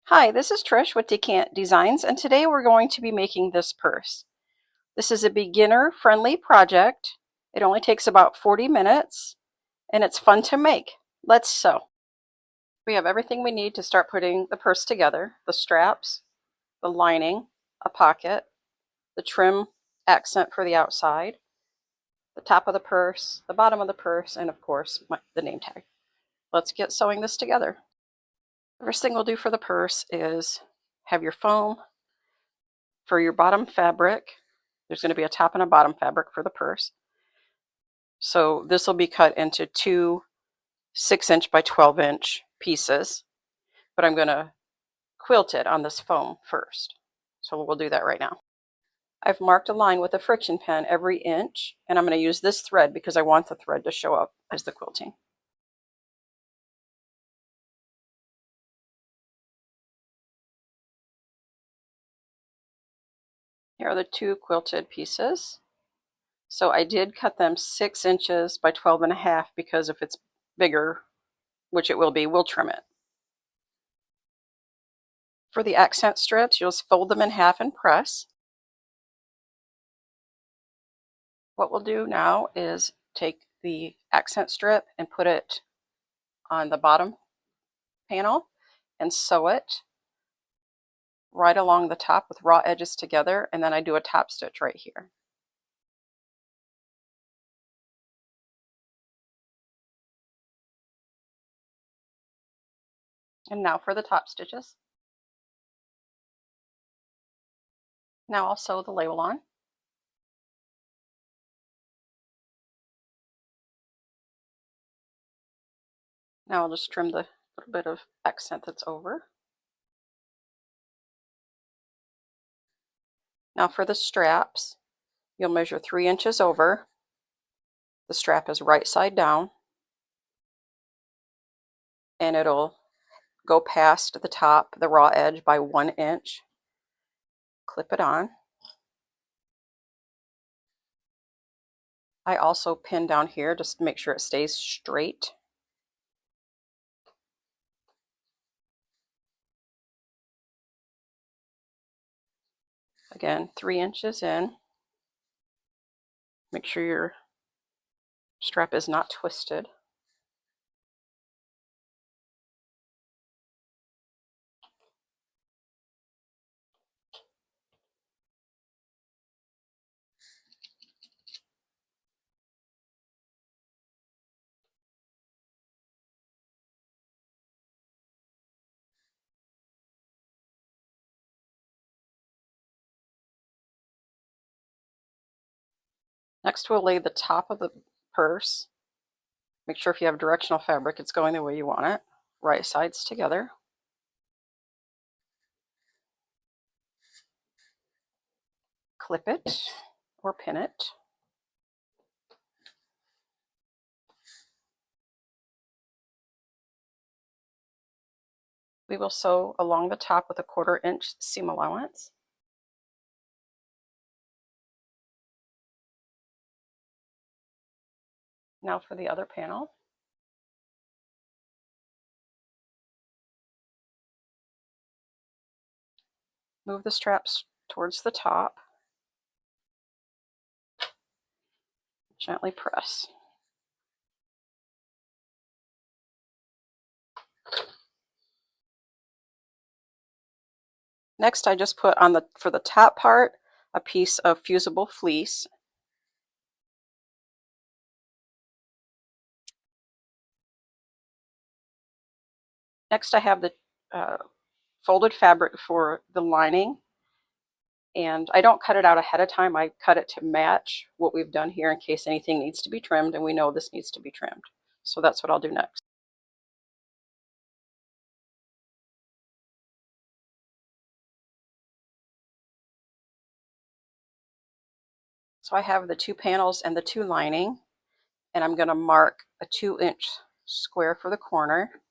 Hi, this is Trish with Decant Designs, and today we're going to be making this purse. This is a beginner-friendly project. It only takes about 40 minutes, and it's fun to make. Let's sew. We have everything we need to start putting the purse together: the straps, the lining, a pocket, the trim accent for the outside, the top of the purse, the bottom of the purse, and of course the name tag. Let's get sewing this together. First thing we'll do for the purse is have your foam for your bottom fabric. There's going to be a top and a bottom fabric for the purse. So this will be cut into two 6-inch by 12-inch pieces, but I'm going to quilt it on this foam first. So we'll do that right now. I've marked a line with a friction pen every inch, and I'm going to use this thread because I want the thread to show up as the quilting. Here are the two quilted pieces. So I did cut them 6 inches by 12.5 because if it's bigger, which it will be, we'll trim it. For the accent strips, you'll just fold them in half and press. What we'll do now is take the accent strip and put it on the bottom panel and sew it right along the top with raw edges together, and then I do a top stitch right here. And now for the top stitches. Now I'll sew the label on. Now I'll just trim the little bit of accent that's over. Now for the straps, you'll measure 3 inches over. The strap is right side down, and it'll go past the top, the raw edge, by 1 inch. Clip it on. I also pin down here just to make sure it stays straight. Again, 3 inches in. Make sure your strap is not twisted. Next, we'll lay the top of the purse. Make sure if you have directional fabric, it's going the way you want it. Right sides together. Clip it or pin it. We will sew along the top with a 1/4 inch seam allowance. Now for the other panel. Move the straps towards the top. Gently press. Next, I just put on for the top part a piece of fusible fleece. Next, I have the folded fabric for the lining, and I don't cut it out ahead of time. I cut it to match what we've done here in case anything needs to be trimmed, and we know this needs to be trimmed. So that's what I'll do next. So I have the 2 panels and the 2 lining, and I'm going to mark a 2-inch square for the corner.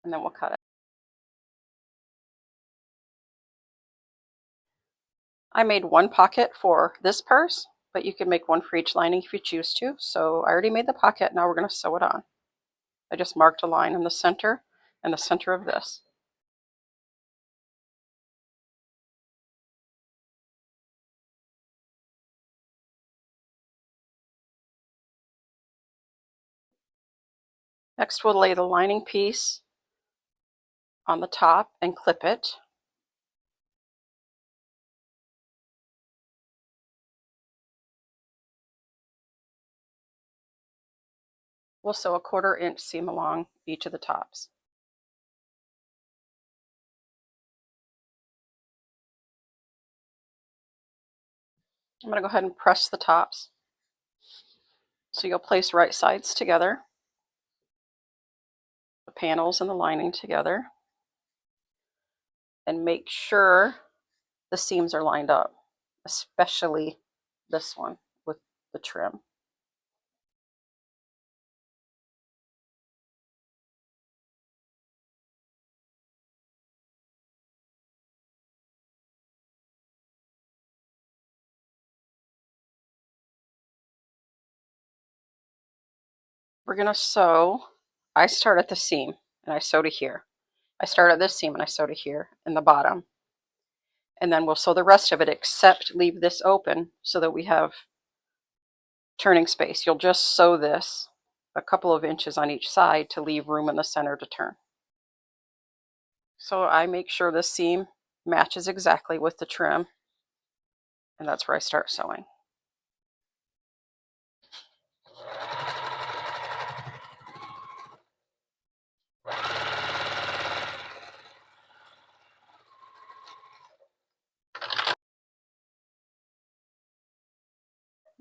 And then we'll cut it. I made 1 pocket for this purse, but you can make one for each lining if you choose to. So I already made the pocket, now we're going to sew it on. I just marked a line in the center and the center of this. Next we'll lay the lining piece on the top and clip it. We'll sew a 1/4 inch seam along each of the tops. I'm going to go ahead and press the tops. So you'll place right sides together, the panels and the lining together, and make sure the seams are lined up, especially this one with the trim. We're going to sew. I start at the seam and I sew to here. I start at this seam and I sew to here in the bottom. And then we'll sew the rest of it except leave this open so that we have turning space. You'll just sew this a couple of inches on each side to leave room in the center to turn. So I make sure the seam matches exactly with the trim, and that's where I start sewing.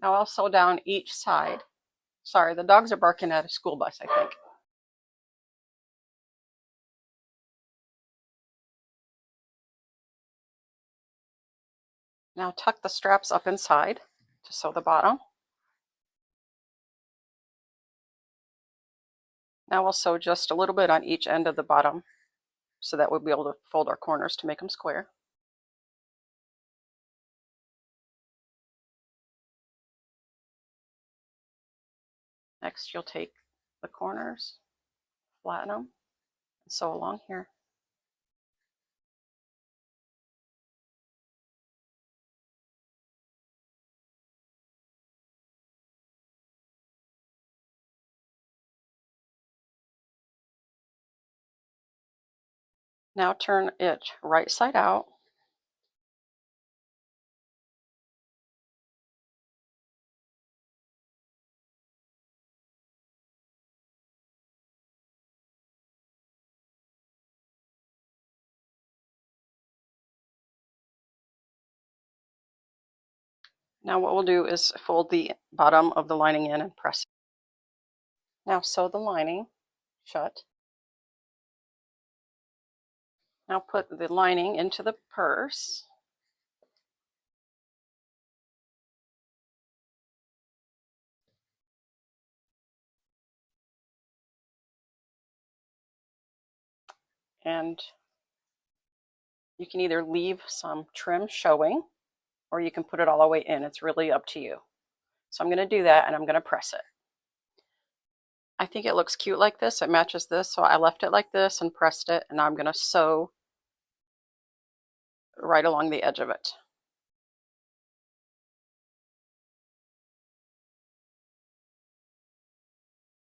Now I'll sew down each side. Sorry, the dogs are barking at a school bus, I think. Now tuck the straps up inside to sew the bottom. Now we'll sew just a little bit on each end of the bottom so that we'll be able to fold our corners to make them square. Next, you'll take the corners, flatten them, and sew along here. Now turn it right side out. Now what we'll do is fold the bottom of the lining in and press it. Now sew the lining shut. Now put the lining into the purse. And you can either leave some trim showing or you can put it all the way in. It's really up to you. So I'm going to do that and I'm going to press it. I think it looks cute like this. It matches this. So I left it like this and pressed it. And now I'm going to sew right along the edge of it.